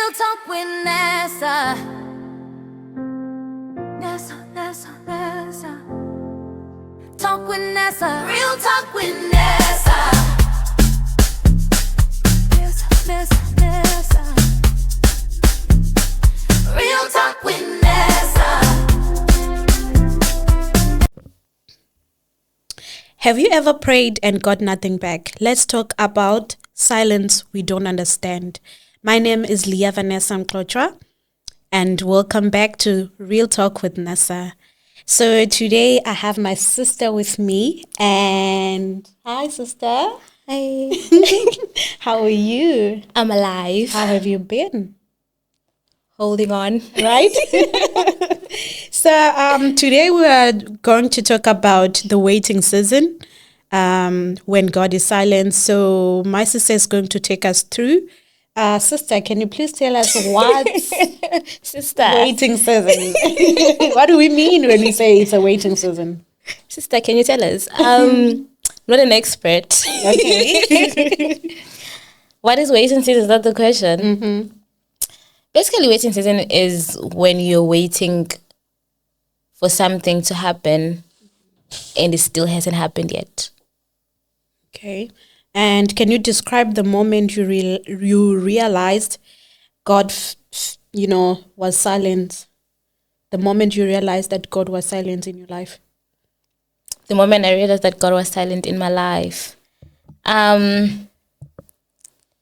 Real talk with Nessa. Nessa, Nessa, Nessa. Talk with Nessa. Real talk with Nessa. Nessa, Nessa, Nessa. Real talk with Nessa. Have you ever prayed and got nothing back? Let's talk about silence we don't understand. My name is Leah Vanessa Mklotra, and welcome back to Real Talk with Nessa. So today I have my sister with me, and hi sister. Hi. How are you? I'm alive. How have you been? Holding on. Right? So today we are going to talk about the waiting season, when God is silent. So my sister is going to take us through. Sister, can you please tell us what's Sister. waiting season? What do we mean when we say it's a waiting season? Sister, can you tell us? Not an expert. Okay. What is waiting season? Is that the question? Mm-hmm. Basically, waiting season is when you're waiting for something to happen and it still hasn't happened yet. Okay. And can you describe the moment you realized God, was silent? The moment you realized that God was silent in your life? The moment I realized that God was silent in my life.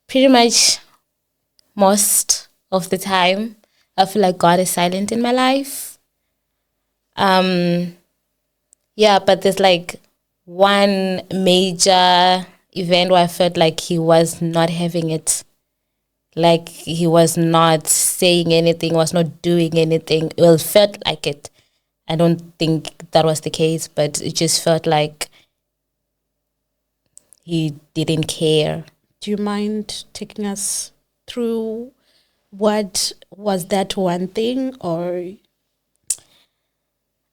Pretty much most of the time, I feel like God is silent in my life. But there's like one major event where I felt like he was not having it. Like he was not saying anything, was not doing anything. Well, it felt like it. I don't think that was the case, but it just felt like he didn't care. Do you mind taking us through what was that one thing, or?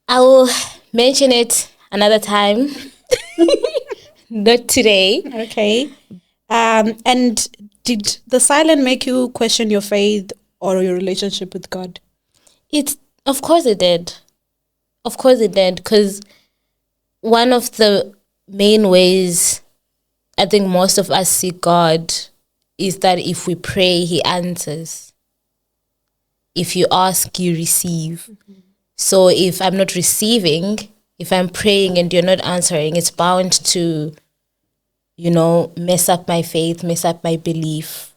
I will mention it another time. Not today. Okay. And did the silence make you question your faith or your relationship with God? Of course it did. Of course it did. Because one of the main ways I think most of us see God is that if we pray, he answers. If you ask, you receive. Mm-hmm. So if I'm not receiving, if I'm praying and you're not answering, it's bound to, mess up my faith, mess up my belief.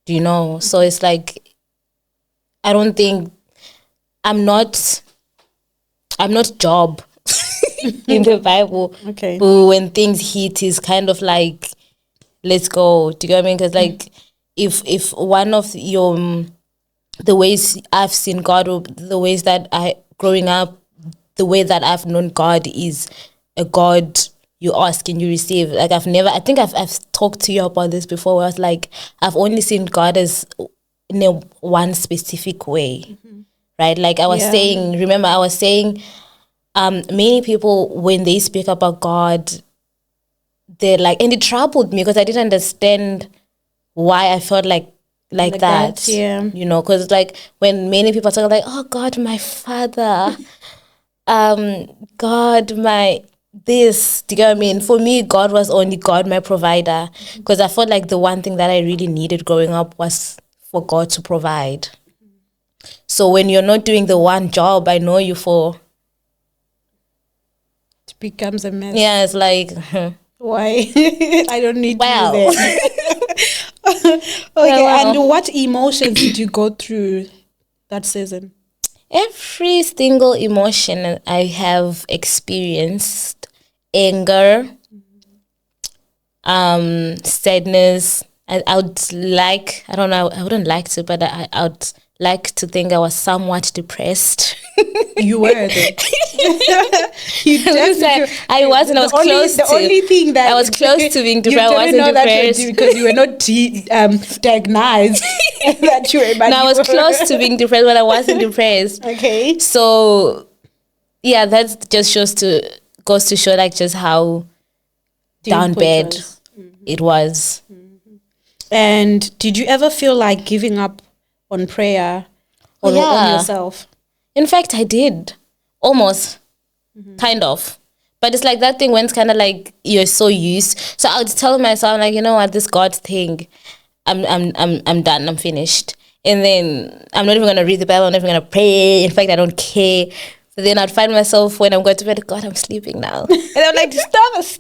So it's like, I don't think, I'm not Job in the Bible. Okay. But when things hit, is kind of like, let's go. Do you get what I mean? Because like, if one of the ways I've seen God, or the ways that growing up, the way that I've known God is a God you ask and you receive. Like I think I've talked to you about this before, where I was like, I've only seen God as in one specific way, right? Like I was saying, many people, when they speak about God, they're like, and it troubled me because I didn't understand why I felt like that. Yeah. Because like when many people talk like, oh, God, my father, God, my this, do you get what I mean? For me, God was only God, my provider, because I felt like the one thing that I really needed growing up was for God to provide. So when you're not doing the one job, I know you for... It becomes a mess. Yeah, it's like... Why? I don't need to do that. Okay, Wow. And what emotions did you go through that season? Every single emotion I have experienced: anger, sadness. I wouldn't like to, but I would like to think I was somewhat depressed. You were then. I wasn't. I was close to. The only thing that I was close to being depressed. I wasn't know depressed that because you were not diagnosed that you were. No, I was close to being depressed, but I wasn't depressed. Okay. So, yeah, that just goes to show like just how down bad it was. And did you ever feel like giving up on prayer or on Yeah. yourself? In fact, I did. Almost. Kind of. But it's like that thing when it's kind of like you're so used. So I'll just tell myself, like, you know what, this God thing, I'm done. I'm finished. And then I'm not even going to read the Bible. I'm not even going to pray. In fact, I don't care. So then I'd find myself when I'm going to bed, God, I'm sleeping now. And I'm like, stop it.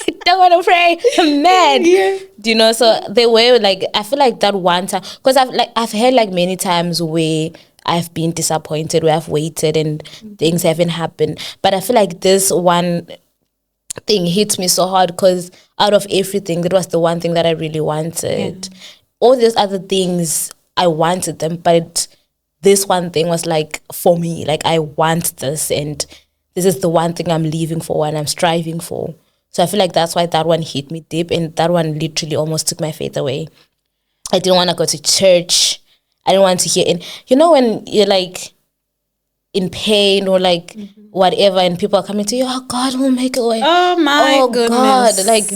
I don't want to pray. I'm mad. Yeah. Do you know? So they were like, I feel like that one time, because I've had like many times where I've been disappointed, where I've waited and things haven't happened. But I feel like this one thing hit me so hard because out of everything, that was the one thing that I really wanted. Yeah. All these other things, I wanted them, but this one thing was like for me, like I want this, and this is the one thing I'm living for and I'm striving for. So I feel like that's why that one hit me deep, and that one literally almost took my faith away. I didn't want to go to church. I didn't want to hear. And you know when you're like in pain or like whatever, and people are coming to you, oh, God will make a way. Oh my goodness. God, like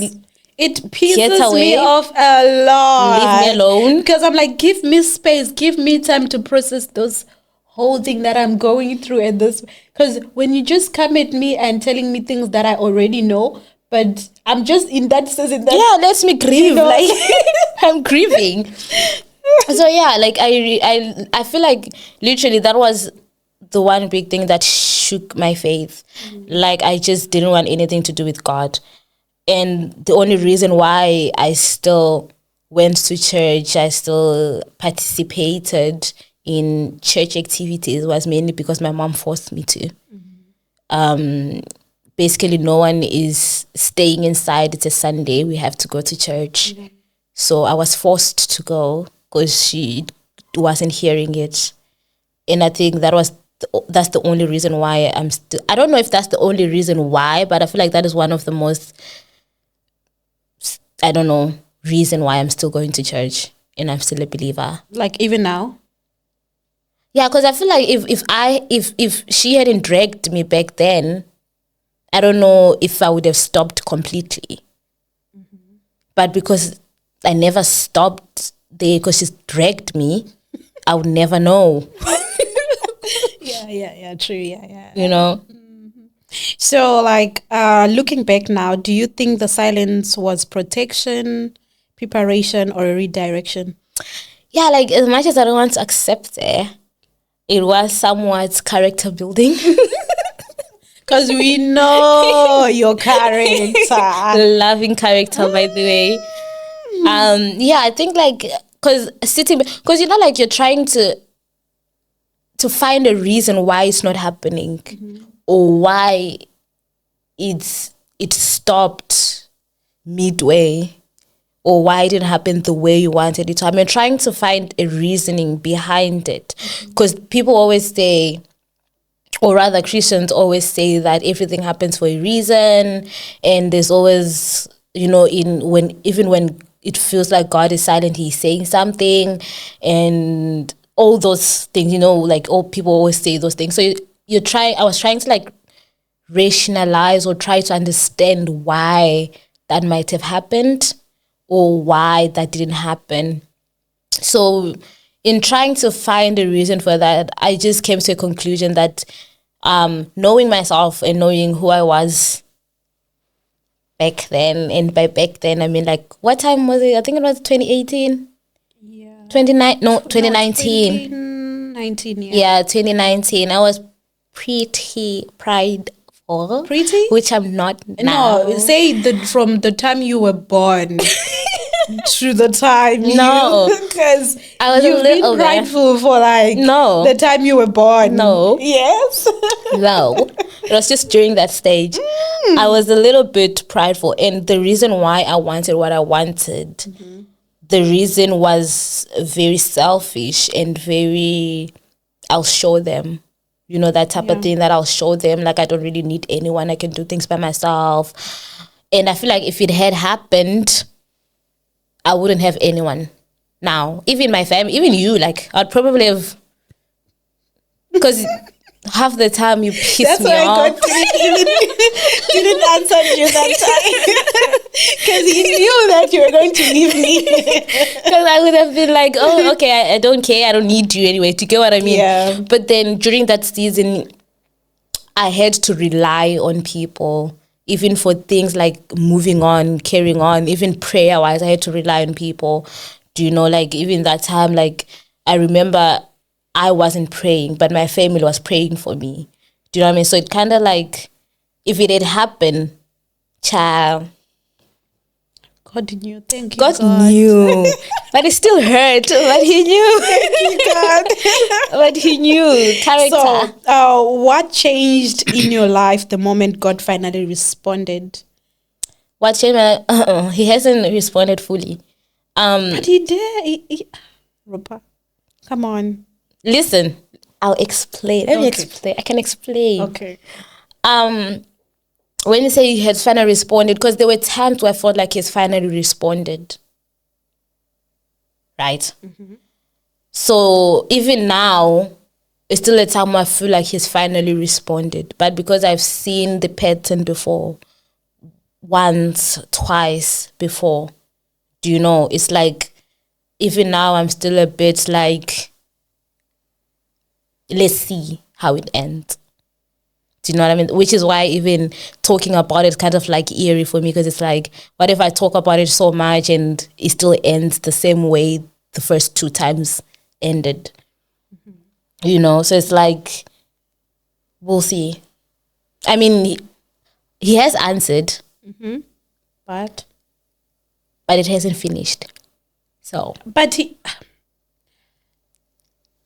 it Get pisses me away. off a lot. Leave me alone. Because I'm like, give me space, give me time to process those whole thing that I'm going through at this. Because when you just come at me and telling me things that I already know, but I'm just in that season that yeah, let me grieve. You know? Like I'm grieving. So yeah, like I feel like literally that was the one big thing that shook my faith. Like I just didn't want anything to do with God. And the only reason why I still went to church, I still participated in church activities was mainly because my mom forced me to. Basically, no one is staying inside. It's a Sunday. We have to go to church. So I was forced to go because she wasn't hearing it. And I think that's the only reason why I'm still... I don't know if that's the only reason why, but I feel like that is one of the most... I don't know, reason why I'm still going to church and I'm still a believer. like even now. Yeah, because I feel like if she hadn't dragged me back then, I don't know if I would have stopped completely. But because I never stopped there because she's dragged me, I would never know. Yeah, true, yeah. You know? So, like, looking back now, do you think the silence was protection, preparation, or a redirection? Yeah, like as much as I don't want to accept it was somewhat character building. Because we know your character. Loving character, by the way. Yeah, I think like because you know, like you're trying to find a reason why it's not happening, or why it stopped midway, or why it didn't happen the way you wanted it to. I mean, trying to find a reasoning behind it, because people always say, or rather Christians always say that everything happens for a reason, and there's always, you know, even when it feels like God is silent, he's saying something, and all those things, you know, like all people always say those things. So I was trying to like rationalize or try to understand why that might have happened or why that didn't happen. So in trying to find a reason for that, I just came to a conclusion that knowing myself and knowing who I was back then, and by back then I mean like, what time was it? I think it was 2018. Yeah. 2019. 2019, yeah. Yeah, 2019. I was pretty prideful. Pretty? Which I'm not now. No, say from the time you were born to the time No. because I was you've a little been bit. prideful for like No. the time you were born. No. Yes. No, it was just during that stage. I was a little bit prideful, and the reason why I wanted what I wanted, the reason was very selfish and very, I'll show them, you know, that type of thing, that I'll show them like I don't really need anyone, I can do things by myself. And I feel like if it had happened, I wouldn't have anyone now, even my family, even you, like I'd probably have, because half the time you piss That's me why off. God didn't answer you that time. Because he knew that you were going to leave me. Because I would have been like, oh, okay, I don't care. I don't need you anyway. Do you get what I mean? Yeah. But then during that season, I had to rely on people, even for things like moving on, carrying on, even prayer-wise, I had to rely on people. Do you know, like, even that time, like, I remember I wasn't praying, but my family was praying for me. Do you know what I mean? So it kind of like, if it had happened, child, God knew. Thank you, God God. knew. But it still hurt. But he knew. Thank you, God. But he knew. Character. So, what changed in your life the moment God finally responded? What changed my... He hasn't responded fully. But he did. Rupa, come on. Listen, I'll explain. Let me Okay. explain. I can explain. Okay. When you say he has finally responded, because there were times where I felt like he's finally responded. Right? Mm-hmm. So even now, it's still a time where I feel like he's finally responded. But because I've seen the pattern before, once, twice before, do you know, it's like, even now I'm still a bit like, let's see how it ends. Do you know what I mean? Which is why even talking about it kind of like eerie for me, because it's like, what if I talk about it so much and it still ends the same way the first two times ended? Mm-hmm. You know, so it's like, we'll see. I mean, he has answered, Mm-hmm. But it hasn't finished. So, But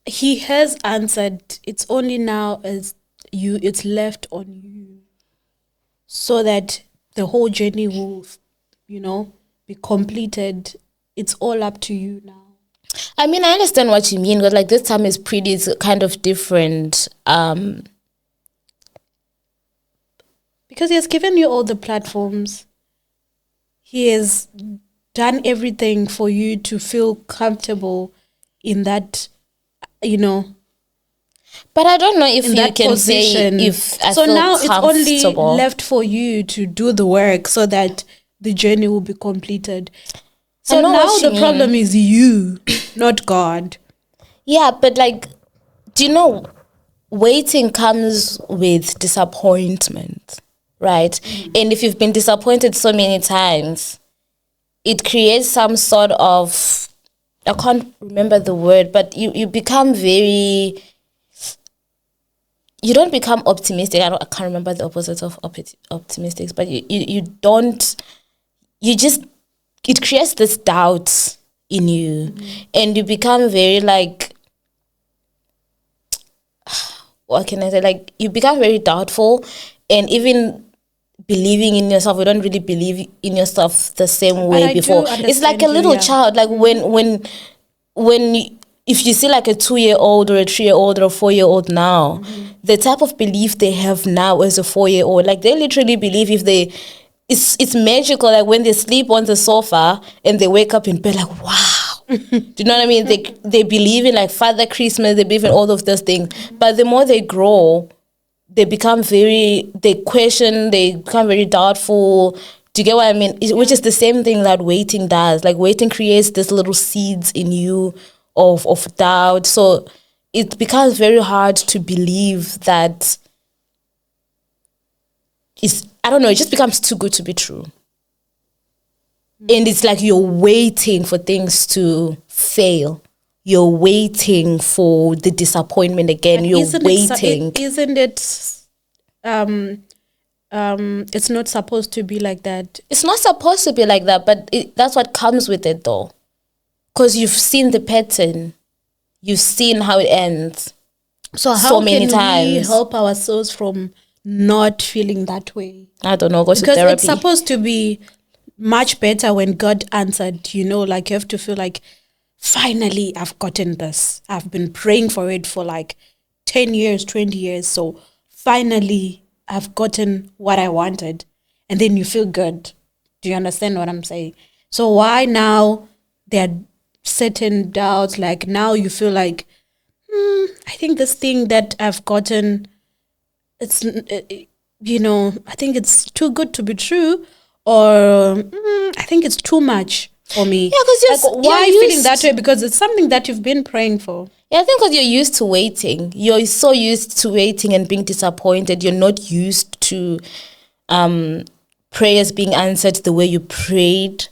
he has answered. It's only now as it's left on you, so that the whole journey will, be completed. It's all up to you now. I mean, I understand what you mean, but like this time is pretty, it's kind of different. Because he has given you all the platforms. He has done everything for you to feel comfortable in that, But I don't know if in you that can position. say if I So feel now it's only comfortable. left for you to do the work so that the journey will be completed. So know now what you the problem is you, not God. Yeah, but like, do you know, waiting comes with disappointment, right? Mm-hmm. And if you've been disappointed so many times, it creates some sort of, I can't remember the word, but you become very, you don't become optimistic. I can't remember the opposite of optimistic, but you don't, you just, it creates this doubt in you. Mm-hmm. And you become very like, what can I say? Like, you become very doubtful, and even believing in yourself, you don't really believe in yourself the same way before. It's like a little child. Like if you see like a 2-year-old or a 3-year-old or a 4-year-old now, the type of belief they have now as a 4-year-old, like they literally believe it's magical. Like when they sleep on the sofa and they wake up in bed, like, wow. Do you know what I mean? They believe in like Father Christmas, they believe in all of those things. But the more they grow, they become they question, they become very doubtful. Do you get what I mean? Which is the same thing that waiting does. Like waiting creates these little seeds in you of doubt. So it becomes very hard to believe that I don't know, it just becomes too good to be true. And it's like you're waiting for things to fail. You're waiting for the disappointment again. You're waiting. Isn't it? It's not supposed to be like that. It's not supposed to be like that, but that's what comes with it, though. Because you've seen the pattern, you've seen how it ends. So how can we help ourselves from not feeling that way? I don't know. Go to because therapy. It's supposed to be much better when God answered, like you have to feel like, finally, I've gotten this. I've been praying for it for like 10 years, 20 years. So finally, I've gotten what I wanted. And then you feel good. Do you understand what I'm saying? So why now there are certain doubts? Like now you feel like I think this thing that I've gotten, it's, I think it's too good to be true, or I think it's too much for me. Yeah, because Why are you feeling that way? Because it's something that you've been praying for. Yeah, I think because you're used to waiting. You're so used to waiting and being disappointed. You're not used to prayers being answered the way you prayed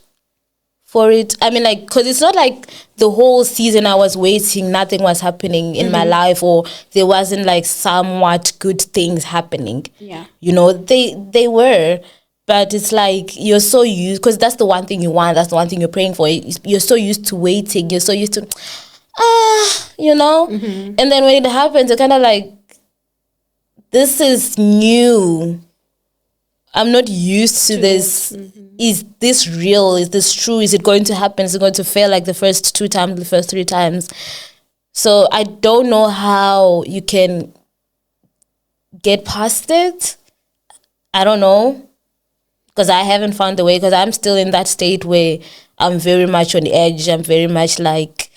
for it. I mean, like, because it's not like the whole season I was waiting, nothing was happening in my life, or there wasn't like somewhat good things happening. Yeah. They were. But it's like you're so used, because that's the one thing you want. That's the one thing you're praying for. You're so used to waiting. You're so used to, And then when it happens, you're kind of like, this is new. I'm not used to this. Is this real? Is this true? Is it going to happen? Is it going to fail like the first 2 times, the first 3 times? So I don't know how you can get past it. I don't know. Because I haven't found the way, because I'm still in that state where I'm very much on the edge. I'm very much like,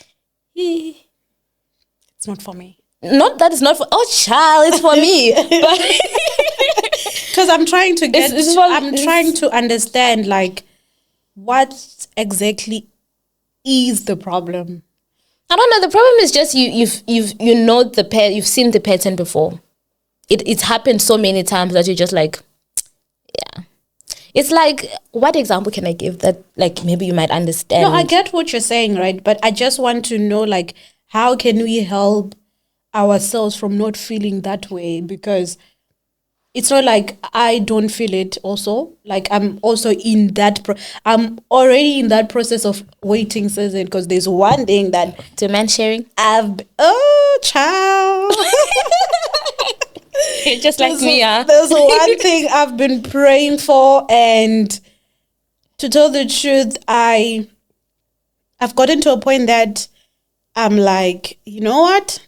It's not for me. not that it's not for, child, it's for me. Because I'm trying to get, It's trying to understand, like, what exactly is the problem? I don't know. The problem is just you've seen the pattern before. It's happened so many times that you're just like, yeah. It's like, what example can I give that, like, maybe you might understand? No, I get what you're saying, right? But I just want to know, like, how can we help ourselves from not feeling that way? Because it's not like I don't feel it also. Like, I'm also in that, I'm already in that process of waiting season, because there's one thing that... To man sharing? Child. Just like me, huh? There's one thing I've been praying for, and to tell the truth, I've gotten to a point that I'm like, you know what?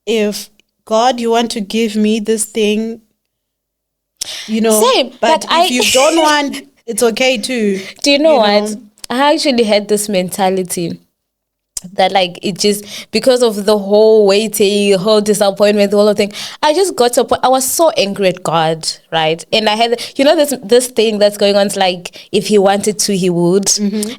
If God, you want to give me this thing, Same, but if you don't want, it's okay too. Do you know what? I actually had this mentality that, like, it just, because of the whole waiting, the whole disappointment, the whole thing, I just got to a point, I was so angry at God, right? And I had, this thing that's going on. It's like, if he wanted to, he would.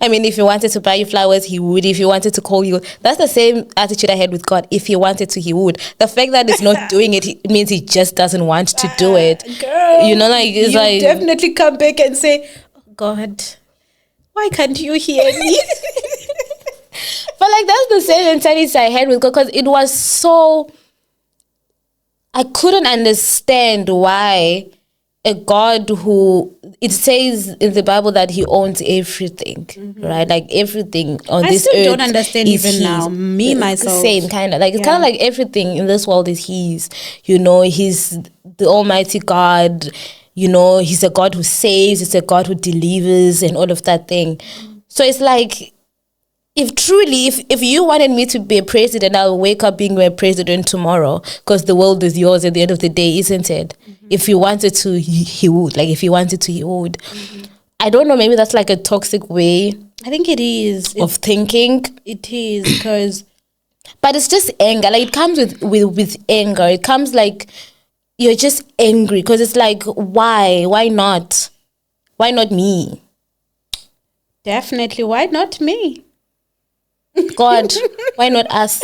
I mean, if he wanted to buy you flowers, he would. If he wanted to call you, that's the same attitude I had with God. If he wanted to, he would. The fact that he's not doing it, it means he just doesn't want to do it. Girl, It's you like, definitely come back and say, oh God, why can't you hear me? but like, that's the same mentality I had with God, because it was so, I couldn't understand why a God who, it says in the Bible that he owns everything, right? Like, everything on I this still earth don't understand is even his. now. Me, myself. Same, kind of. Like, it's kind of like everything in this world is his. He's the Almighty God. He's a God who saves. He's a God who delivers and all of that thing. So it's like, if you wanted me to be a president, I'll wake up being a president tomorrow, because the world is yours at the end of the day, isn't it? If you wanted to, he would. Like, if he wanted to, he would. I don't know, maybe that's like a toxic way, I think it is. of thinking. It is, because... But it's just anger. Like, it comes with anger. It comes like you're just angry, because it's like, why? Why not? Why not me? Definitely, why not me? God, why not us?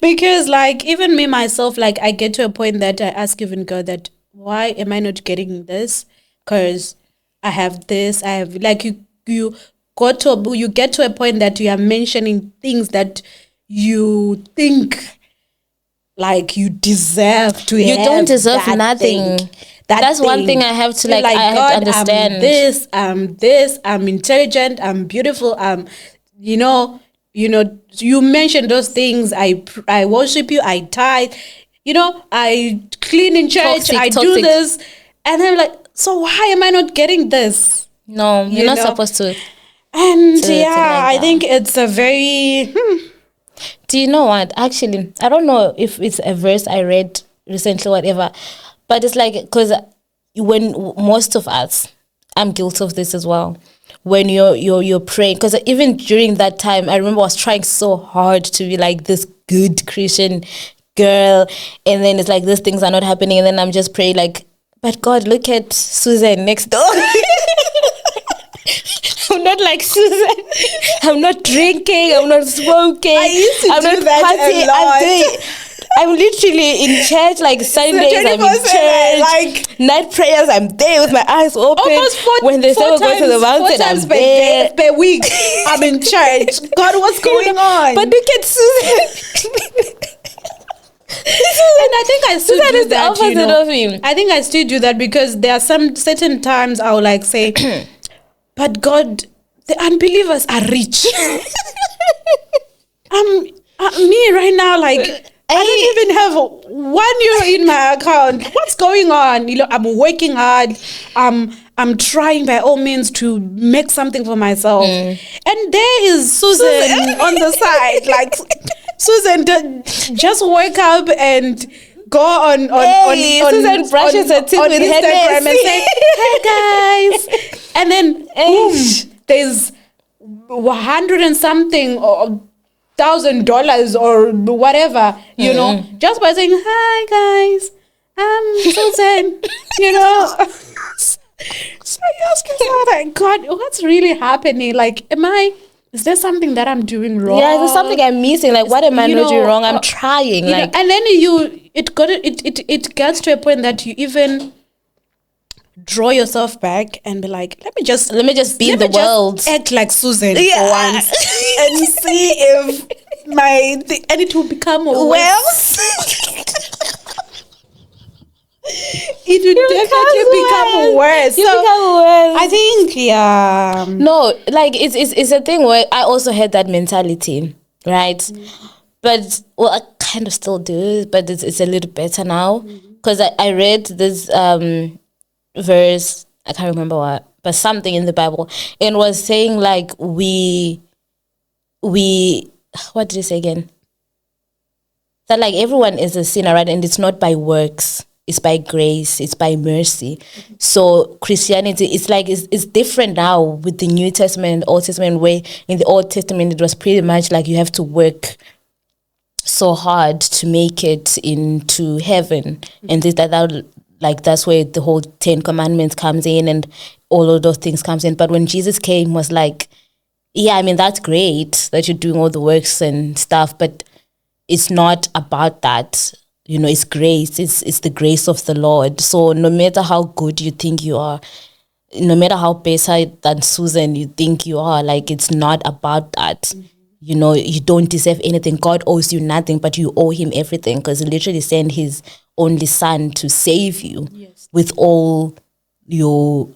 Because, like, even me myself, like, I get to a point that I ask even God that, why am I not getting this? Because I have this, I have, like, you get to a point that you are mentioning things that you think, like, you deserve to have. You don't deserve that thing. thing. That's one thing I have to, You're like, I have God, to understand. I'm this, I'm intelligent, I'm beautiful, you mentioned those things. I worship you, I tithe, I clean in church, I do this. And I'm like, so why am I not getting this? No, you're not supposed to. And to like I think it's a very... Do you know what? Actually, I don't know if it's a verse I read recently, whatever. But it's like, because when most of us, I'm guilty of this as well. When you're praying, because even during that time, I remember I was trying so hard to be like this good Christian girl, and then it's like these things are not happening, and then I'm just praying like, but God, look at Susan next door. I'm not like Susan. I'm not drinking. I'm not smoking. I used to I'm do not that partying. a lot. I'm literally in church, like Sundays I'm in 24/7, church. like Night prayers, I'm there with my eyes open. almost when they say we go to the mountain, 4 times I'm per there. day, per week. I'm in church. God, what's going on? But look at Susan. And I think I still Susan do is the that. opposite of him. I think I still do that because there are some certain times I'll like say, but God, the unbelievers are rich. Me right now, like I don't even have €1 in my account. What's going on? I'm working hard. I'm trying by all means to make something for myself. And there is Susan on the side, like Susan just wake up and go on Susan brushes her teeth on with her Instagram nails. and say, "Hey guys," and then boom, there's 100 and something or $1,000 or whatever, you know, just by saying, "Hi guys, I'm Susan," you know. So you ask yourself, like, God, what's really happening? Like, is there something that I'm doing wrong? Yeah, there's something I'm missing. Like, what am I not doing wrong? I'm trying. You know, Like, and then it gets to a point that you even draw yourself back and be like, let me just be in the world. act like Susan for once and see if and it will become worse. It will definitely become worse. I think, yeah. No, like it's a thing where I also had that mentality, right? But well, I kind of still do, but it's a little better now because I read this verse. I can't remember what, but something in the Bible, and it was saying like we what did it say again? That like everyone is a sinner, right? And it's not by works. It's by grace. It's by mercy. So Christianity, it's like it's different now with the New Testament and Old Testament, where in the Old Testament it was pretty much like you have to work so hard to make it into heaven, and that like that's where the whole 10 Commandments comes in and all of those things comes in. But when Jesus came, was like, yeah, I mean that's great that you're doing all the works and stuff, but it's not about that. You know, it's grace. It's the grace of the Lord. So no matter how good you think you are, no matter how better than Susan you think you are, like it's not about that. You know, you don't deserve anything. God owes you nothing, but you owe him everything because he literally sent his only son to save you with all your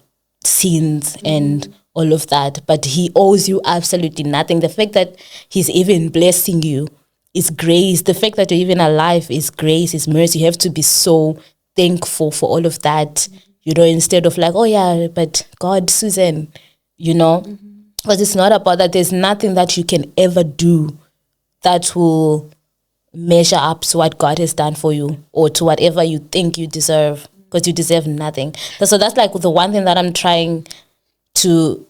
sins and all of that. But he owes you absolutely nothing. The fact that he's even blessing you is grace. The fact that you're even alive is grace, is mercy. You have to be so thankful for all of that, you know, instead of like, oh yeah, but God, Susan, you know, because it's not about that. There's nothing that you can ever do that will measure up to what God has done for you or to whatever you think you deserve, because you deserve nothing. So that's like the one thing that I'm trying to,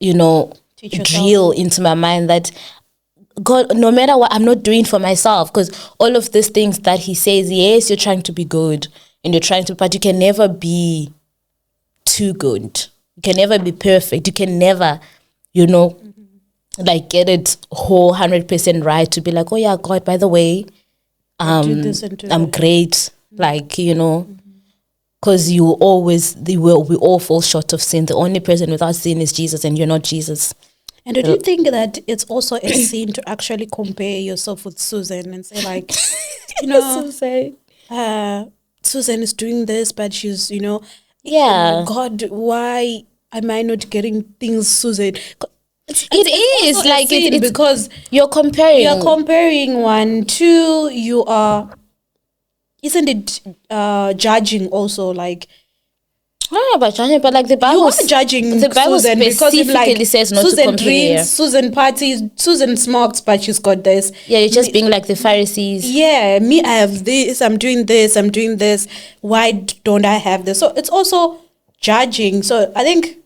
you know, drill into my mind, that God, no matter what, I'm not doing for myself, because all of these things that he says, yes, you're trying to be good and you're trying to, but you can never be too good. You can never be perfect. You can never, you know, like get it whole 100% right to be like, oh yeah, God, by the way, I'm great. Like, you know, because we all fall short of sin. The only person without sin is Jesus, and you're not Jesus. And do you think that it's also a sin to actually compare yourself with Susan and say like, you know, Susan is doing this, but she's, you know, God, why am I not getting things, Susan? It's like it's because you're comparing. You're comparing one, two, you are, isn't it judging also, like, I don't know about judging, but like the Bible, you are judging the Bible Susan because it like says not Susan to compare. drinks, Susan parties, Susan smokes, but she's got this. Yeah, you're just being like the Pharisees. Yeah, me, I have this, I'm doing this, I'm doing this. Why don't I have this? So it's also judging. So I think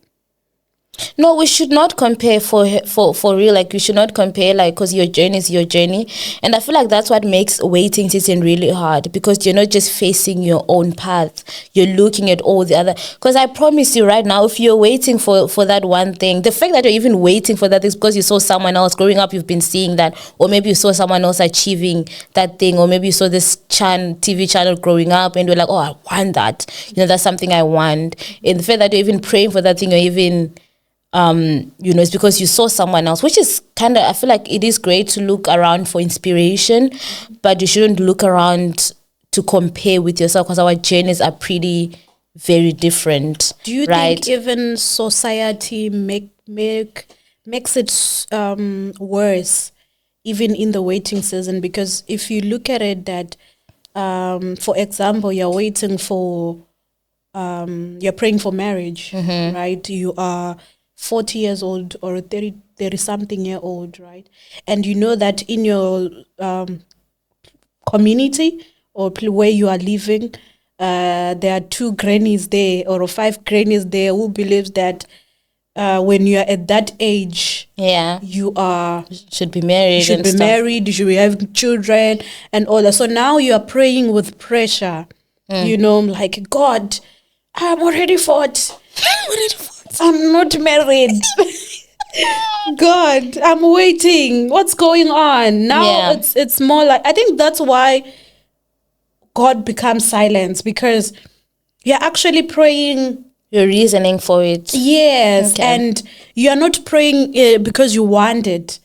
No, we should not compare for real. Like, we should not compare, like, because your journey is your journey. And I feel like that's what makes waiting season really hard, because you're not just facing your own path. You're looking at all the other. Because I promise you right now, if you're waiting for that one thing, the fact that you're even waiting for that is because you saw someone else. Growing up, you've been seeing that. Or maybe you saw someone else achieving that thing. Or maybe you saw this TV channel growing up and you're like, oh, I want that. That's something I want. And the fact that you're even praying for that thing, or even... it's because you saw someone else, which is kind of, I feel like it is great to look around for inspiration, but you shouldn't look around to compare with yourself, because our journeys are pretty very different. Do you think even society makes it worse, even in the waiting season? Because if you look at it, that for example, you're waiting for you're praying for marriage, right? You are 40 years old or 30 something year old, right? And you know that in your community or where you are living, there are 2 grannies there or 5 grannies there who believes that when you are at that age, you should be married. You should be having children and all that. So now you are praying with pressure, like, God, I'm already 40. I'm not married. God, I'm waiting. What's going on? Now it's more like, I think that's why God becomes silent, because you're actually praying. You're reasoning for it. Yes. Okay. And you're not praying because you want it.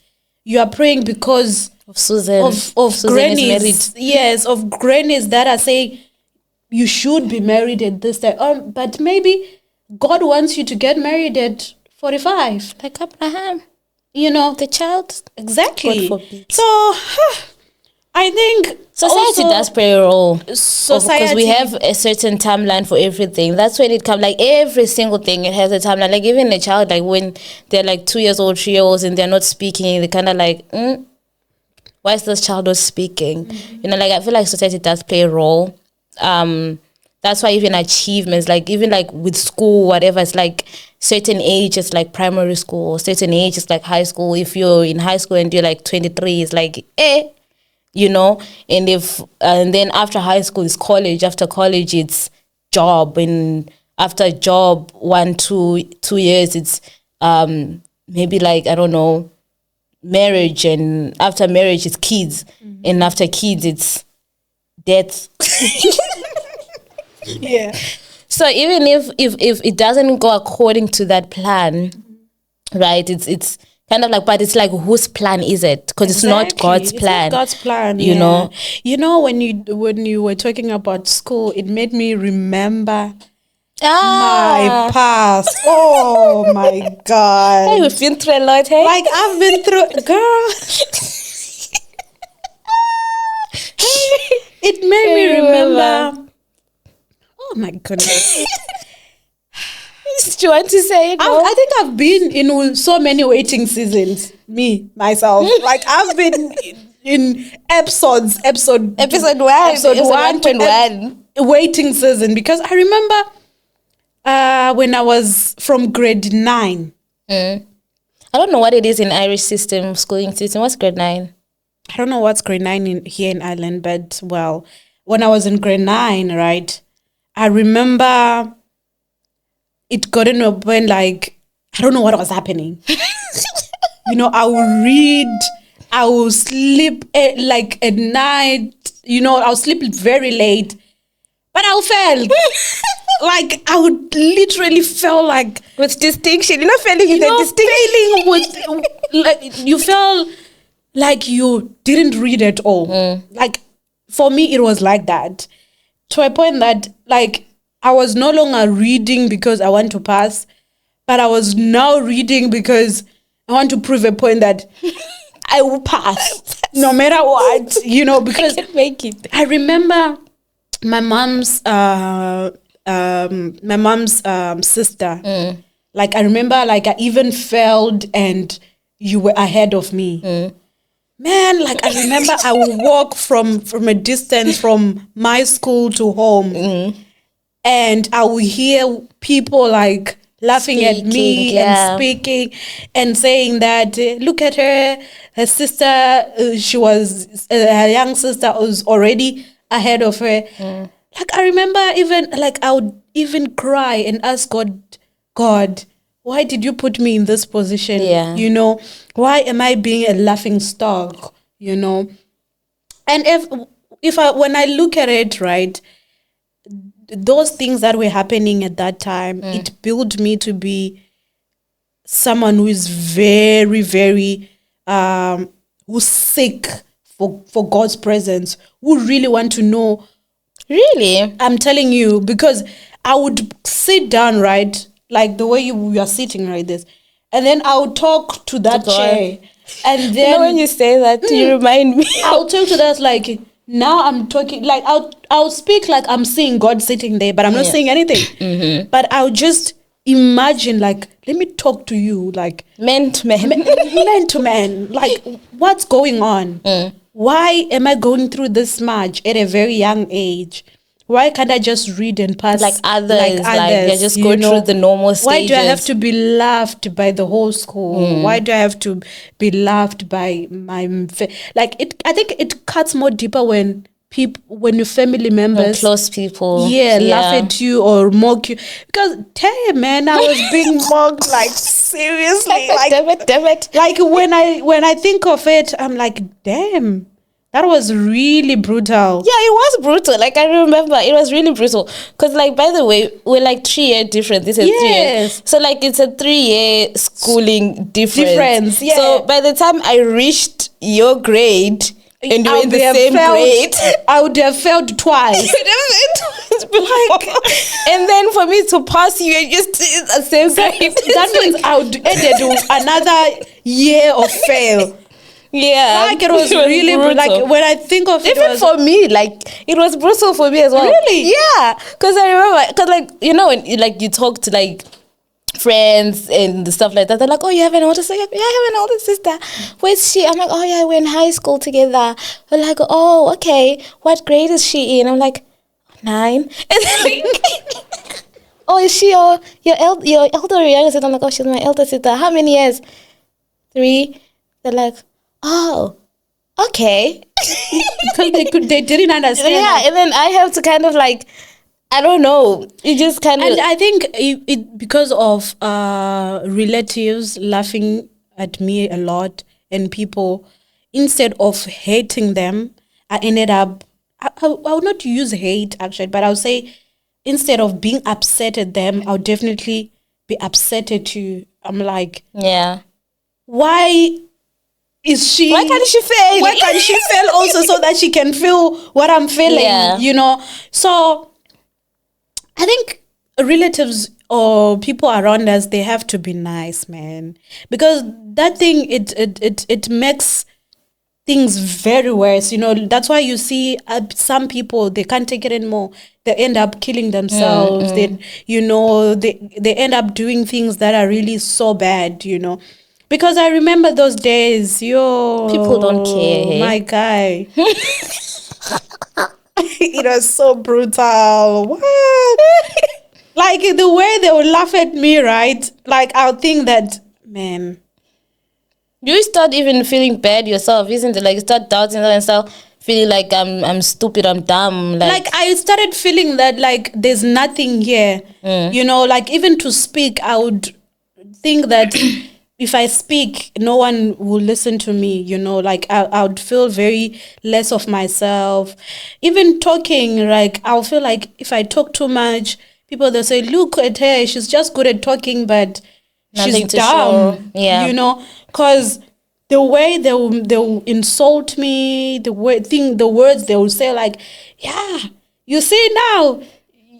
You are praying because of Susan. Of Susan grannies. Yes, of grannies that are saying you should be married at this time. But maybe God wants you to get married at 45. Like Abraham. The child. Exactly. God forbid. So, I think society does play a role. Society. Because we have a certain timeline for everything. That's when it comes, like, every single thing, it has a timeline. Like, even a child, like, when they're, like, 2 years old, 3 years old, and they're not speaking, they're kind of like, why is this child not speaking? Like, I feel like society does play a role. That's why even achievements, like, even like with school, whatever, it's like certain age, it's like primary school, certain age, it's like high school. If you're in high school and you're like 23, it's like, and then after high school is college, after college it's job, and after job 2 years it's maybe like, I don't know, marriage, and after marriage it's kids, and after kids it's death. Yeah. So even if it doesn't go according to that plan, right? It's kind of like, but it's like, whose plan is it? Because it's not God's plan. It's not God's plan. You know. When you were talking about school, it made me remember my past. Oh my God! Hey, we've been through a lot, hey? Like, I've been through, girl. It made me remember. Oh my goodness. Do you want to say it? I think I've been in so many waiting seasons. Myself. Like, I've been in episode 1. Episode 1.1. Waiting season. Because I remember when I was from grade 9. I don't know what it is in Irish system, schooling system. What's grade 9? I don't know what's grade 9 here in Ireland, but, well, when I was in grade 9, right, I remember it got in a point, like, I don't know what was happening. I will read, I will sleep at night, I'll sleep very late, but I'll fail. Like, I would literally feel like... With distinction. You're not failing with the distinction. Failing with, like, you felt like you didn't read at all. Like, for me, it was like that. To a point that, like, I was no longer reading because I want to pass, but I was now reading because I want to prove a point that I will pass no matter what, because I can make it. I remember my mom's sister. Like, I remember, like, I even failed and you were ahead of me. Man, like, I remember I would walk from a distance from my school to home, and I would hear people like laughing at me Speaking, yeah. and speaking and saying that look at her sister, she was her young sister was already ahead of her. Like I remember even like I would even cry and ask God, why did you put me in this position? Yeah. You know, why am I being a laughing stock? You know, and if I when I look at it, right, those things that were happening at that time, it built me to be someone who is very, very who's sick for God's presence, who really want to know. Really? I'm telling you, because I would sit down, right, like the way you are sitting like this, and then I would talk to that God. chair, and You know, then when you say that, you remind me. I'll talk to that like now I'm talking like I'll speak like I'm seeing God sitting there, but I'm not saying anything. But I'll just imagine like let me talk to you like Man to man. man to man, like what's going on? Why am I going through this much at a very young age? Why can't I just read and pass Like others, like they just you go know? through the normal stages. Why do I have to be laughed by the whole school? Why do I have to be laughed by like it? I think it cuts more deeper when when your family members, close people, laugh at you or mock you. Because damn, man, I was being mocked like seriously, like damn it. like when I think of it, I'm like, damn, that was really brutal. Yeah, it was brutal. Like I remember, it was really brutal. Cause like by the way, we're like 3 year difference. This is 3 years. Yes. So like it's a 3-year schooling difference. Yeah. So by the time I reached your grade and you're in the same grade, I would have failed twice. like, and then for me to pass you, you're just in the same grade. That means I would edit another year of fail. Yeah, Like it was really brutal. like when I think of it, Even for me, like it was brutal for me as well. Really? Yeah, because I remember, because like you know when you talk to like friends and stuff like that, they're like, oh, you have an older sister? Yeah, I have an older sister. Where's she? I'm like, oh yeah, we're in high school together. They're like, oh, okay, what grade is she in? I'm like, 9. And then like, oh, is she your elder or younger sister? I'm like, oh, she's my elder sister. How many years? 3. They're like, oh, okay. because they didn't understand. Yeah, and then I have to kind of like, I don't know. It just kind of. And I think it because of relatives laughing at me a lot and people, instead of hating them, I ended up. I would not use hate actually, but I would say instead of being upset at them, I would definitely be upset at you. I'm like, Yeah. why is she? Why can't she fail? Why can't she fail also so that she can feel what I'm feeling? Yeah. You know, so. I think relatives or people around us, they have to be nice, man, because that thing it makes things very worse. You know, that's why you see some people, they can't take it anymore. They end up killing themselves. They they end up doing things that are really so bad. You know, because I remember those days. People don't care, hey? My guy. It was so brutal. What? Like the way they would laugh at me, right? Like I'll think that, man. You start even feeling bad yourself, isn't it? Like you start doubting yourself, feeling like I'm stupid, I'm dumb. Like I started feeling that like there's nothing here. You know, like even to speak, I would think that if I speak, no one will listen to me, you know, like I would feel very less of myself. Even talking, like I'll feel like if I talk too much, people, they'll say, look at her, she's just good at talking, but Nothing she's to dumb. show. Yeah. You know, because the way they'll insult me, the words they will say, like, yeah, you see now,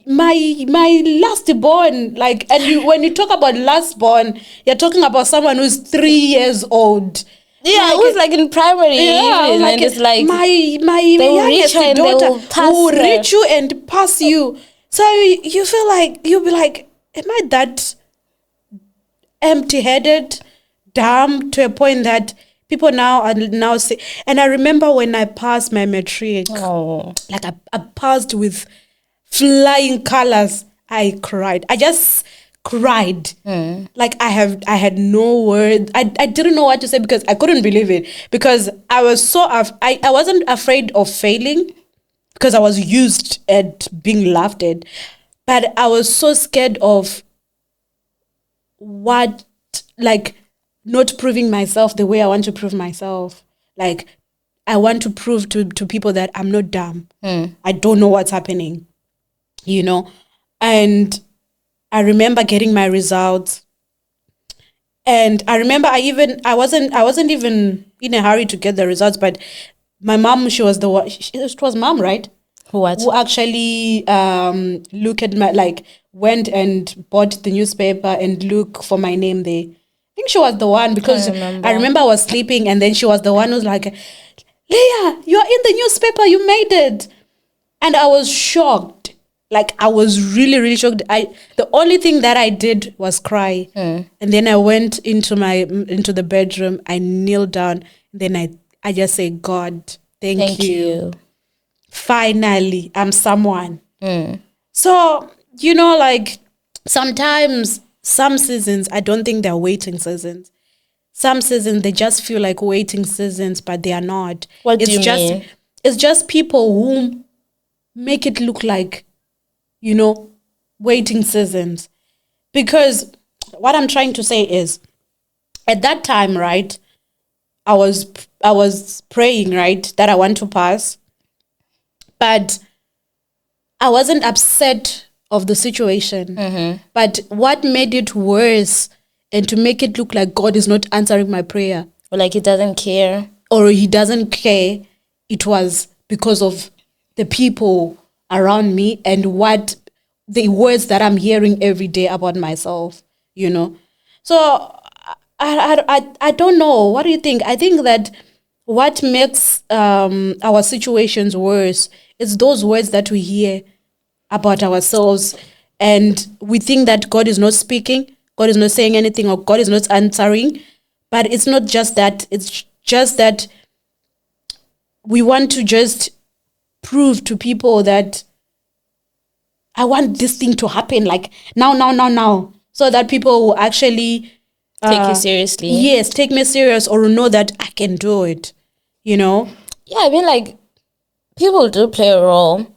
my last born, like, and when you talk about last born, you're talking about someone who's 3 years old. Yeah, Like, who's like in primary. yeah, even, like, and it's like my will reach youngest her and they daughter will pass will her. reach you and pass you. So you feel like you'll be like, am I that empty-headed, dumb to a point that people now are now say? And I remember when I passed my matric, like I passed with flying colors. I cried. I just cried. Like I had no words. I didn't know what to say because I couldn't believe it, because I was so I wasn't afraid of failing because I was used at being laughed at, but I was so scared of what, like, not proving myself the way I want to prove myself. Like, I want to prove to people that I'm not dumb. I don't know what's happening, And I remember getting my results, and I remember I wasn't even in a hurry to get the results, but my mom, she was the one. It was mom, right? What? Who actually look at went and bought the newspaper and look for my name there. I think she was the one, because I remember I was sleeping, and then she was the one who's like, Leah, you're in the newspaper, you made it. And I was shocked. Like, I was really, really shocked. The only thing that I did was cry. And then I went into the bedroom, I kneeled down, and then I just say, God, thank you. Finally, I'm someone. So, like, sometimes some seasons, I don't think they're waiting seasons. Some seasons, they just feel like waiting seasons, but they are not. What do you mean? It's just people who make it look like, waiting seasons. Because what I'm trying to say is, at that time, right, I was praying, right, that I want to pass. But I wasn't upset of the situation. But what made it worse, and to make it look like God is not answering my prayer, Or like he doesn't care. or he doesn't care, it was because of the people around me and what the words that I'm hearing every day about myself, So I don't know. What do you think? I think that what makes our situations worse is those words that we hear about ourselves, and we think that God is not speaking, God is not saying anything, or God is not answering. But it's not just that. It's just that we want to just prove to people that I want this thing to happen, like now, so that people will actually Take you seriously. Yes, take me serious, or know that I can do it, Yeah, I mean, like, people do play a role.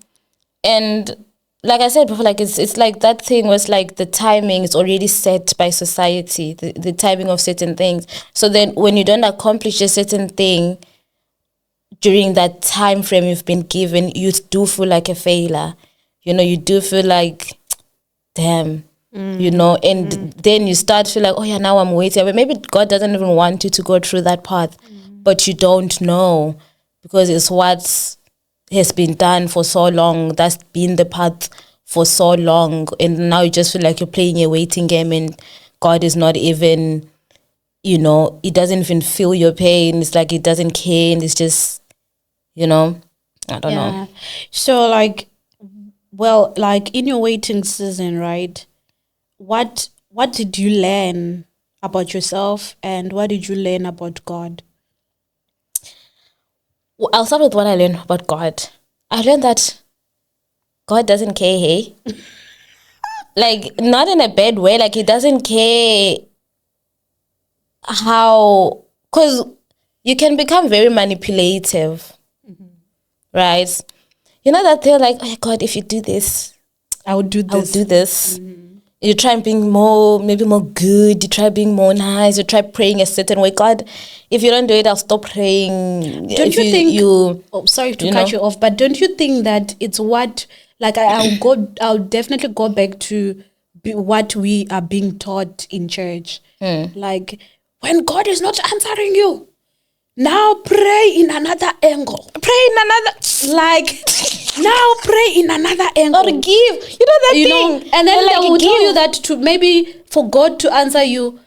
And like I said before, like, it's like that thing was like the timing is already set by society, the timing of certain things. So then when you don't accomplish a certain thing during that time frame you've been given, you do feel like a failure. You do feel like, damn, and then you start to feel like, oh yeah, now I'm waiting. But maybe God doesn't even want you to go through that path, but you don't know, because it's what has been done for so long. That's been the path for so long, and now you just feel like you're playing a waiting game, and God is not even, he doesn't even feel your pain. It's like he doesn't care, and it's just, I don't know. So, like, well, like, in your waiting season, right, what did you learn about yourself, and what did you learn about God? Well, I'll start with what I learned about God. I learned that God doesn't care, hey? Like, not in a bad way. Like, he doesn't care how... Because you can become very manipulative, right? You know that thing like, oh God, if you do this, I would do this. You try being maybe more good. You try being more nice. You try praying a certain way. God, if you don't do it, I'll stop praying. Don't you think? Sorry to cut you off, but don't you think that it's what? Like, I'll definitely go back to what we are being taught in church. Like, when God is not answering you, now pray in another angle. Pray in another, now pray in another angle. Or give, that thing. And then they will tell you that to maybe for God to answer you,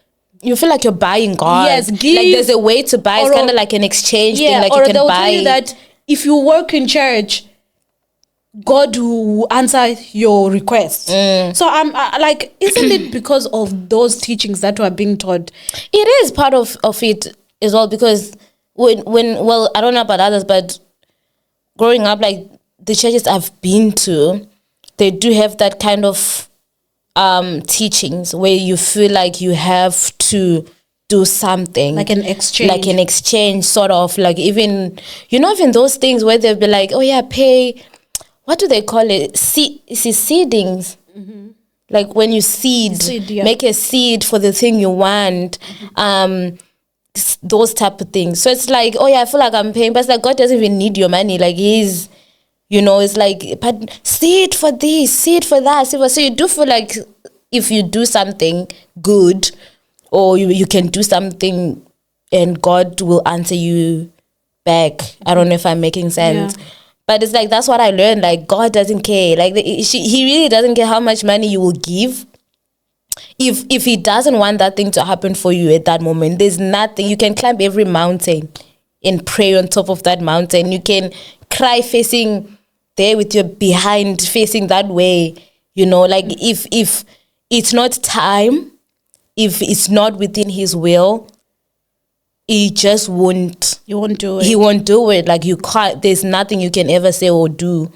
you feel like you're buying God. Yes, give. Like, there's a way to buy. It's kind of like an exchange thing. Like, or you can they'll buy. tell you that if you work in church, God will answer your request. So I'm like, isn't it because of those teachings that were being taught? It is part of it as well, because well, I don't know about others, but growing up, like, the churches I've been to, they do have that kind of teachings where you feel like you have to do something Like an exchange. sort of, like, even, even those things where they'll be like, oh yeah, pay, what do they call it, seedings, like when you seed, Yeah. make a seed for the thing you want, those type of things. So it's like, oh yeah, I feel like I'm paying, but it's like God doesn't even need your money. Like he's, it's like, but seed for this, seed for that, seed for, so you do feel like if you do something good, or you can do something and God will answer you back. I don't know if I'm making sense. Yeah. But it's like, that's what I learned. Like, God doesn't care. Like, he really doesn't care how much money you will give. If he doesn't want that thing to happen for you at that moment, there's nothing. You can climb every mountain and pray on top of that mountain. You can cry facing there with your behind facing that way. Like if it's not time, if it's not within his will, he just won't. You won't do it. He won't do it. Like, you can't. There's nothing you can ever say or do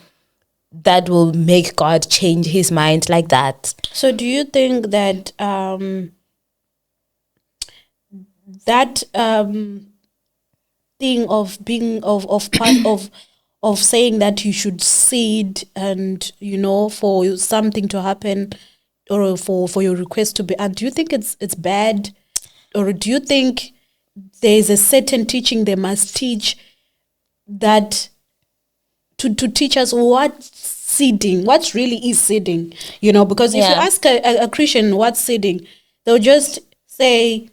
that will make God change his mind like that. So, do you think that that thing of being of part of saying that you should seed and for something to happen, or for your request to be, and do you think it's bad, or do you think there's a certain teaching they must teach that to teach us what seeding, what really is seeding? Because if you ask a Christian what's seeding, they'll just say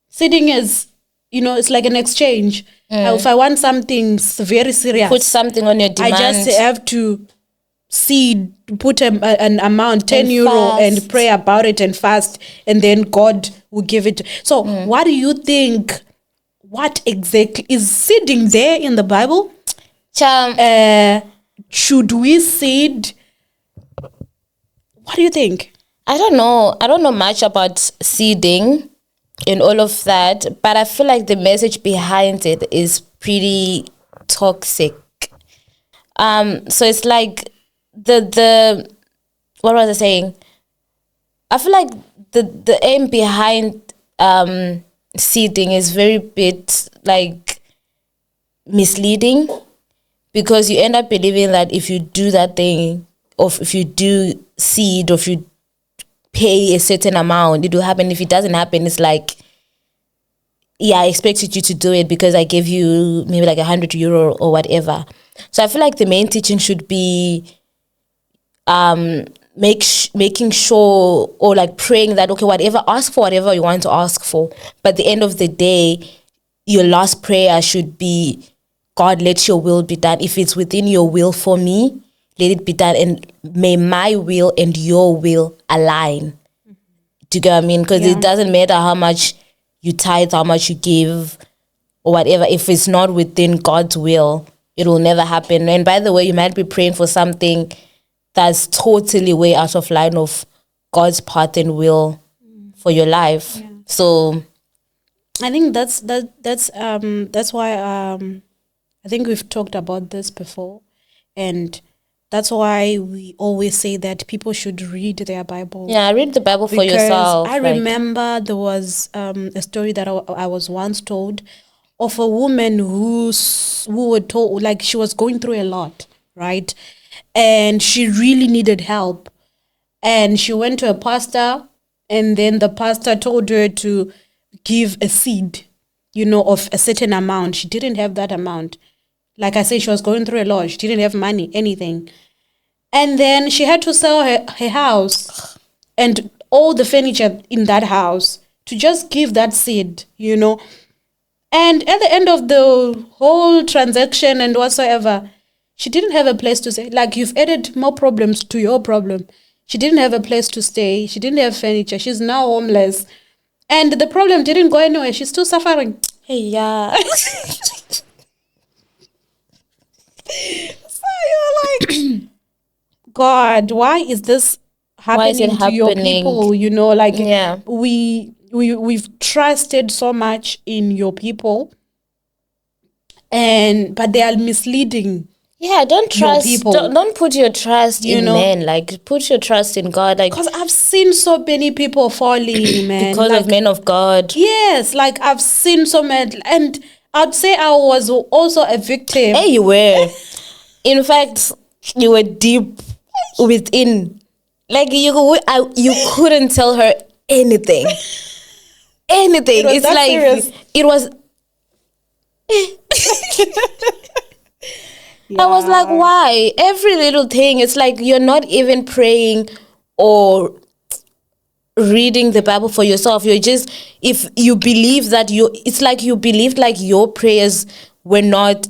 seeding is, it's like an exchange. If I want something very serious, put something on your demand. I just have to seed, put an amount, 10 euro, fast. and pray about it and fast, and then God will give it. So what do you think? What exactly is seeding there in the Bible? Should we seed? What do you think? I don't know much about seeding and all of that, but I feel like the message behind it is pretty toxic. So it's like the what was I saying? I feel like the aim behind seeding is very bit like misleading, because you end up believing that if you do that thing, or if you do seed, or if you pay a certain amount, it will happen. If it doesn't happen, it's like, yeah, I expected you to do it because I gave you maybe like 100 euro or whatever. So I feel like the main teaching should be making sure, or like praying that, okay, ask for whatever you want to ask for. But at the end of the day, your last prayer should be, God, let your will be done. If it's within your will for me, let it be done. And may my will and your will align. Do you get what I mean? Because it doesn't matter how much you tithe, how much you give, or whatever. If it's not within God's will, it will never happen. And by the way, you might be praying for something that's totally way out of line of God's path and will for your life. Yeah. So I think that's why I think we've talked about this before, and that's why we always say that people should read their Bible. Yeah, read the Bible for yourself. I remember there was a story that I was once told of a woman who were told, like, she was going through a lot, right? And she really needed help. And she went to a pastor, and then the pastor told her to give a seed, of a certain amount. She didn't have that amount. Like I said, she was going through a lot. She didn't have money, anything. And then she had to sell her house and all the furniture in that house to just give that seed, And at the end of the whole transaction and whatsoever, she didn't have a place to stay. Like, you've added more problems to your problem. She didn't have a place to stay. She didn't have furniture. She's now homeless. And the problem didn't go anywhere. She's still suffering. Hey, yeah. So you're like, God, why is this happening to your people? We've trusted so much in your people, but they are misleading. Yeah, don't trust. people. Don't put your trust You in know? men. Like, put your trust in God. Like, Because I've seen so many people falling, man. because like, of men of God. yes, like I've seen so many, and I'd say I was also a victim. Hey, you were. In fact, you were deep within. Like, you couldn't tell her anything. Anything. was It's that like serious? it was. I was like, why? Every little thing. It's like you're not even praying or reading the Bible for yourself. You're just, if you believe that it's like you believed like your prayers were not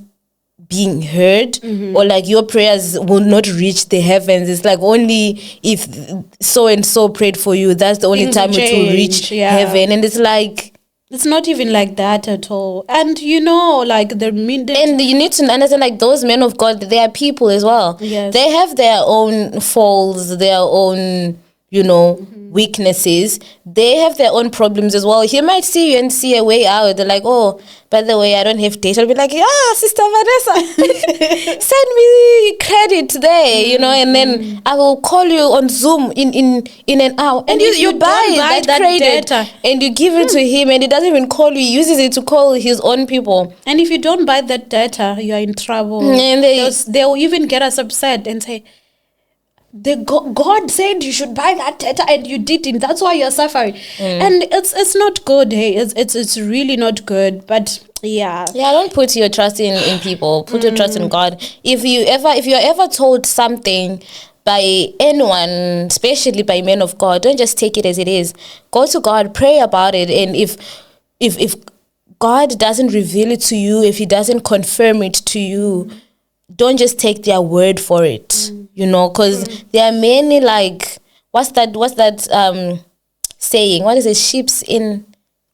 being heard, or like your prayers will not reach the heavens. It's like only if so and so prayed for you, that's the only Things time will it will reach change, yeah. heaven. And it's like, It's not even like that at all. And like and you need to understand, like, those men of God, they are people as well. Yes. They have their own faults, their own, weaknesses. They have their own problems as well. He might see you and see a way out. They're like, oh, by the way, I don't have data. I'll be like, yeah, Sister Vanessa, send me credit there, and then I will call you on Zoom in an hour. And if you you buy don't buy that that credit data, and you give it to him, and he doesn't even call you. He uses it to call his own people. and if you don't buy that data, you are in trouble. And they'll even get us upset and say, God said you should buy that data and you didn't. That's why you're suffering. And it's not good. Hey, it's really not good. But yeah, don't put your trust in people. Put your trust in God. If you're ever told something by anyone, especially by men of God, don't just take it as it is. Go to God, pray about it, and if God doesn't reveal it to you, if He doesn't confirm it to you, don't just take their word for it, because there are many, like, what's that saying? What is it?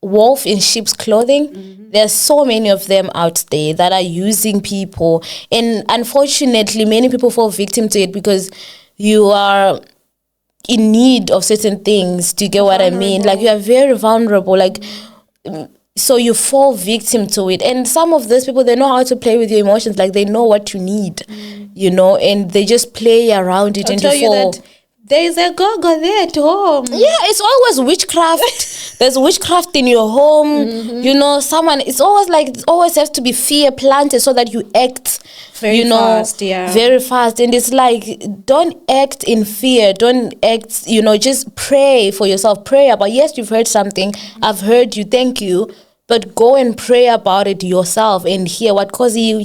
Wolf in sheep's clothing. There's so many of them out there that are using people, and unfortunately, many people fall victim to it because you are in need of certain things. Do you get what I mean? Like, you are very vulnerable. Like, so you fall victim to it. And some of those people, they know how to play with your emotions. Like, they know what you need, and they just play around it. I'll and tell you you fall. that there's a go-go there at home. Yeah, it's always witchcraft. There's witchcraft in your home. It's always like, it always has to be fear planted so that you act Very fast, yeah. very fast. And it's like, don't act in fear. Don't act, just pray for yourself. Pray about, yes, you've heard something. I've heard you. Thank you. But go and pray about it yourself and hear what causes you.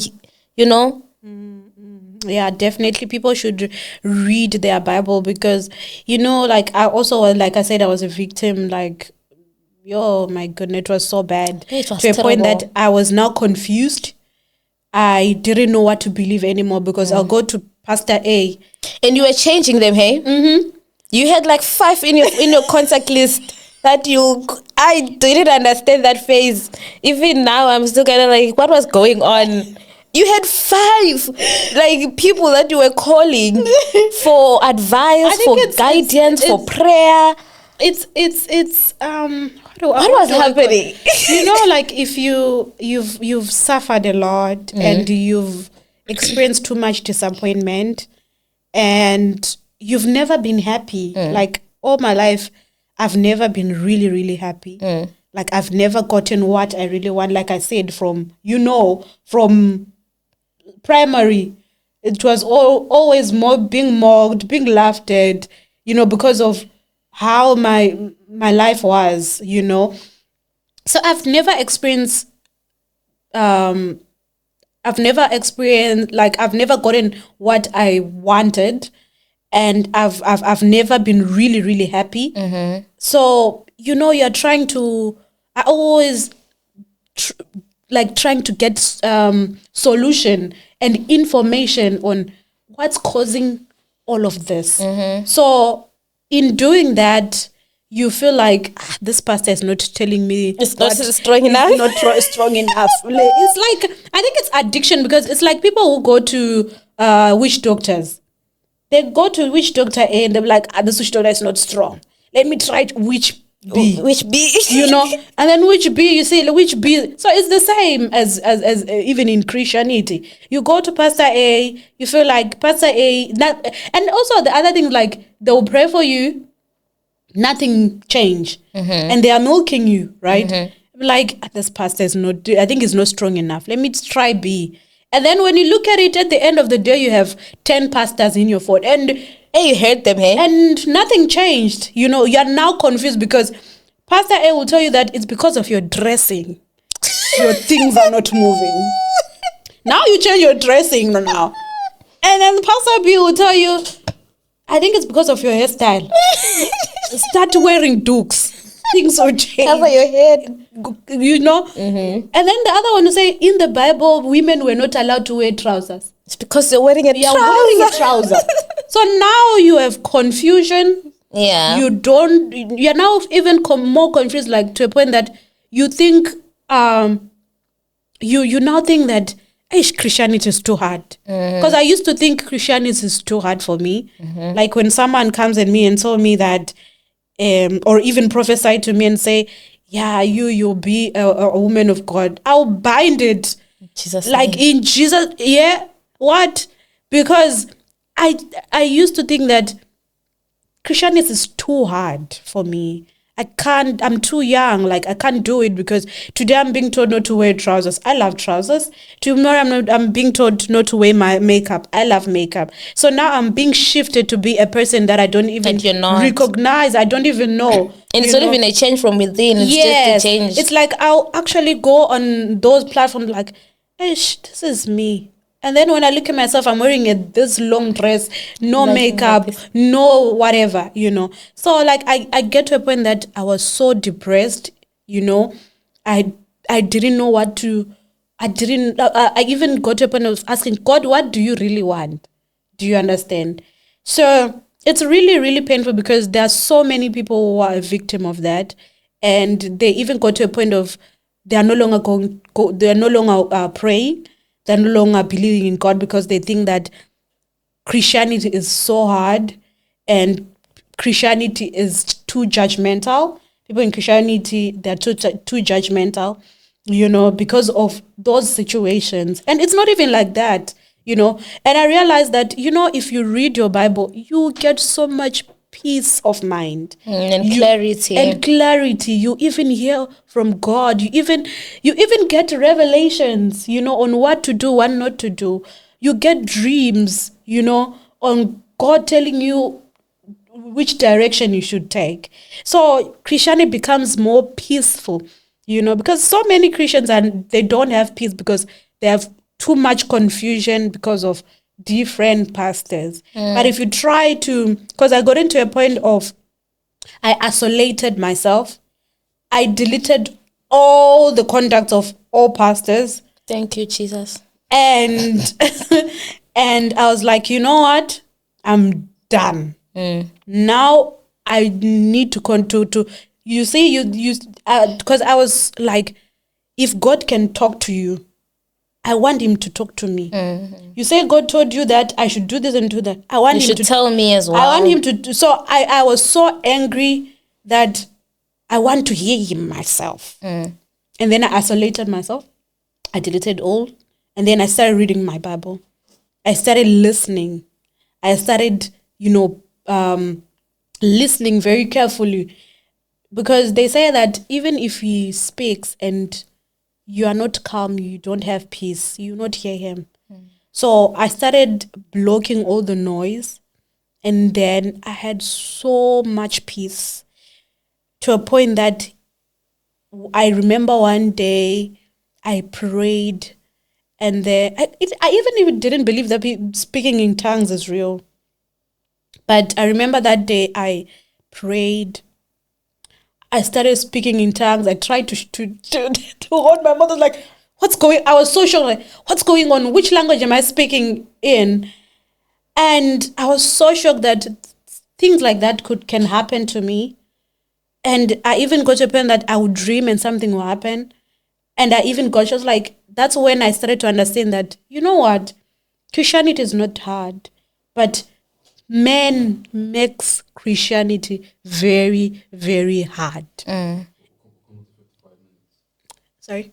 Yeah, definitely people should read their Bible because, like I also, like I said, I was a victim. Like, my goodness, it was so bad. It was to a point terrible. that I was now confused. I didn't know what to believe anymore because I'll go to Pastor A. And you were changing them, hey? You had like 5 in your contact list that I didn't understand that phase. Even now, I'm still kind of like, what was going on? You had 5 like people that you were calling for advice, for guidance, for prayer. It's What was happening? Like if you've suffered a lot and you've experienced too much disappointment and you've never been happy. Like, all my life I've never been really, really happy. Like, I've never gotten what I really want. Like I said, from primary, it was always more being mocked, being laughed at, because of how my life was, So I've never experienced I've never gotten what I wanted, and I've never been really, really happy. So, you're trying to, I always trying to get solution and information on what's causing all of this. So in doing that, you feel like this pastor is not telling me It's not strong enough. not strong enough. It's like, I think it's addiction, because it's like people who go to witch doctors. They go to witch doctor and they're like, this witch doctor is not strong. Let me try witch B. Which B? You know, and then which B, you say which B. So it's the same as even in Christianity. You go to Pastor A, you feel like Pastor A, and also the other thing, like they'll pray for you, nothing change, and they are milking you, right? Like, this pastor is not, I think it's not strong enough. Let me try B. And then when you look at it, at the end of the day, you have 10 pastors in your phone, and Hey, you heard them, hey? and nothing changed. You know, you're now confused because Pastor A will tell you that it's because of your dressing. Your things are not moving. Now you change your dressing now. And then Pastor B will tell you, I think it's because of your hairstyle. Start wearing dukes. Things will change. Cover your head. You know? And then the other one will say, in the Bible, women were not allowed to wear trousers. It's because you're wearing a You're trouser. wearing a trouser. So now you have confusion. Yeah. You're now even more confused, like to a point that you think, you now think that Christianity is too hard. Because I used to think Christianity is too hard for me. Like when someone comes at me and told me that, or even prophesy to me and say, yeah, you'll be a woman of God, I'll bind it. Jesus, Like name. in Jesus, yeah, what? Because I used to think that Christianity is too hard for me. I'm too young, like I can't do it because today I'm being told not to wear trousers. I love trousers. Tomorrow I'm being told not to wear my makeup. I love makeup. So now I'm being shifted to be a person that I don't even That you're not. recognize. I don't even know. And it's not even a change from within. It's Yes, just a change. it's like I'll actually go on those platforms like, this is me. And then when I look at myself, I'm wearing this long dress, no Imagine makeup, like this. no whatever, you know. So like I get to a point that I was so depressed, you know. I didn't know what to. I even got to a point of asking God, what do you really want? Do you understand? So it's really, really painful because there are so many people who are a victim of that, and they even got to a point of they are no longer they are no longer praying, they're no longer believing in God because they think that Christianity is so hard and Christianity is too judgmental. People in Christianity, they're too judgmental, you know, because of those situations. And it's not even like that, you know. And I realized that, you know, if you read your Bible, you get so much peace of mind And clarity. and clarity. You even hear from God. You even get revelations, you know, on what to do, what not to do. You get dreams, you know, on God telling you which direction you should take. So Christianity becomes more peaceful, you know, because so many Christians they don't have peace because they have too much confusion because of different pastors. But if you try to, because I got into a point of I isolated myself. I deleted all the contacts of all pastors. Thank you, Jesus. And and I was like, you know what? I'm done. Now I need to to you see you because I was like, if God can talk to you, I want him to talk to me. You say God told you that I should do this and do that. I want You him should to tell me as well. I want him to do, so I was so angry that I want to hear him myself. And then I isolated myself. I deleted all. And then I started reading my Bible. I started listening. I started, you know, listening very carefully. Because they say that even if he speaks and you are not calm, you don't have peace, you not hear him. So I started blocking all the noise. And then I had so much peace to a point that I remember one day I prayed, and then I even didn't believe that speaking in tongues is real. But I remember that day I prayed. I started speaking in tongues. I tried to hold my mouth. I was like, what's going? I was so shocked. Like, what's going on? Which language am I speaking in? And I was so shocked that things like that can happen to me. And I even got to a point that I would dream and something will happen. And I even got just like, that's when I started to understand that, you know what? Christianity is not hard, but man makes Christianity very, very hard. Sorry?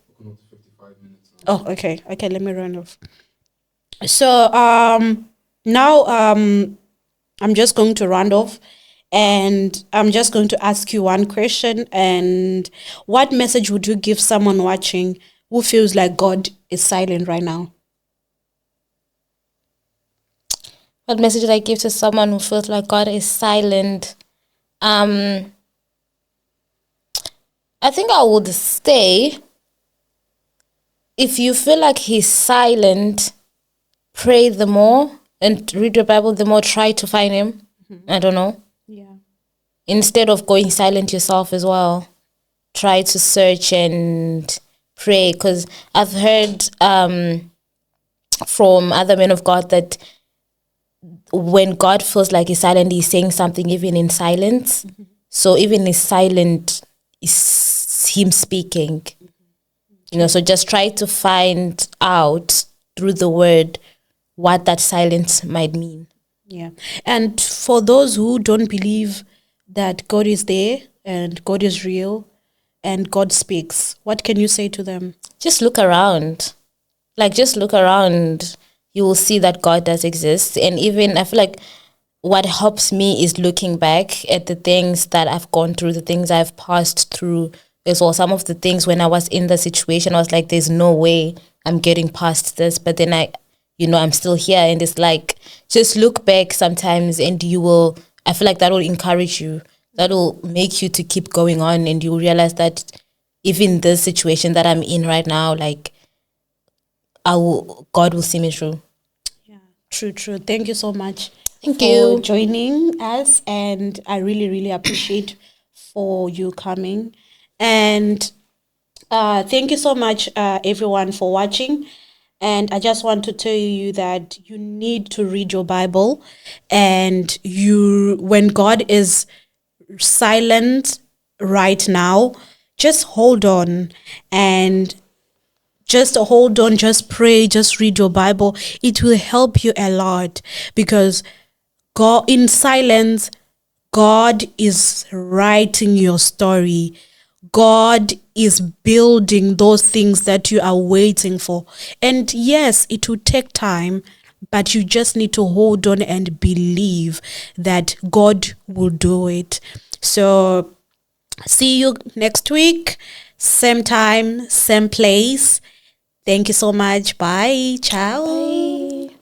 Oh, okay. Okay, let me run off. So now I'm just going to round off, and I'm just going to ask you one question. And what message would you give someone watching who feels like God is silent right now? What message would I give to someone who feels like God is silent? I think I would say, if you feel like he's silent, pray the more and read your Bible the more, try to find him. I don't know. Yeah. Instead of going silent yourself as well, try to search and pray. Because I've heard from other men of God that when God feels like he's silent, he's saying something even in silence. So even his silent is him speaking. So just try to find out through the word what that silence might mean. Yeah. And for those who don't believe that God is there and God is real and God speaks, what can you say to them? Just look around. Just look around. You will see that God does exist. And even I feel like what helps me is looking back at the things that I've gone through, the things I've passed through as well. Some of the things when I was in the situation, I was like, there's no way I'm getting past this. But then I'm still here. And it's like, just look back sometimes and I feel like that will encourage you. That will make you to keep going on. And you realize that even this situation that I'm in right now, God will see me through. Yeah, true. Thank you so much. Thank for you. joining us, and I really, really appreciate for you coming. And thank you so much, everyone, for watching. And I just want to tell you that you need to read your Bible, and when God is silent right now, just hold on and just pray, just read your Bible. It will help you a lot, because God, in silence, God is writing your story. God is building those things that you are waiting for. And yes, it will take time, but you just need to hold on and believe that God will do it. So, see you next week, same time, same place. Thank you so much. Bye. Ciao. Bye.